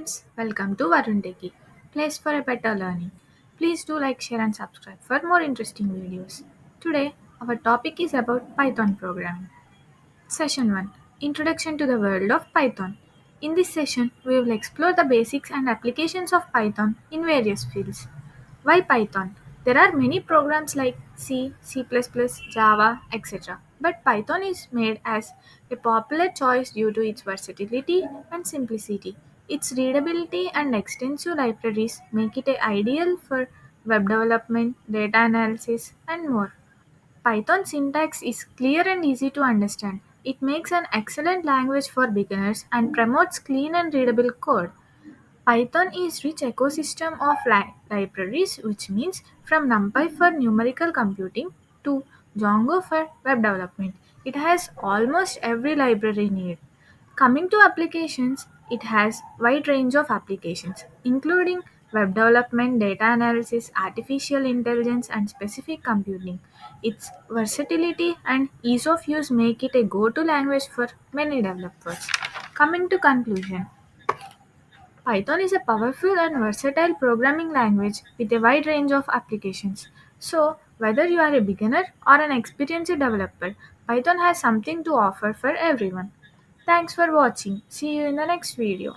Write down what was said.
friends, welcome to Varun Techie, place for a better learning. Please do like, share and subscribe for more interesting videos. Today, our topic is about Python programming. Session 1, Introduction to the World of Python. In this session, we will explore the basics and applications of Python in various fields. Why Python? There are many programs like C, C++, Java, etc. But Python is made as a popular choice due to its versatility and simplicity. Its readability and extensive libraries make it ideal for web development, data analysis, and more. Python syntax is clear and easy to understand. It makes an excellent language for beginners and promotes clean and readable code. Python is rich ecosystem of libraries, which means from NumPy for numerical computing to Django for web development. It has almost every library need. Coming to applications, it has wide range of applications, including web development, data analysis, artificial intelligence, and specific computing. Its versatility and ease of use make it a go-to language for many developers. Coming to conclusion, Python is a powerful and versatile programming language with a wide range of applications. So, whether you are a beginner or an experienced developer, Python has something to offer for everyone. Thanks for watching. See you in the next video.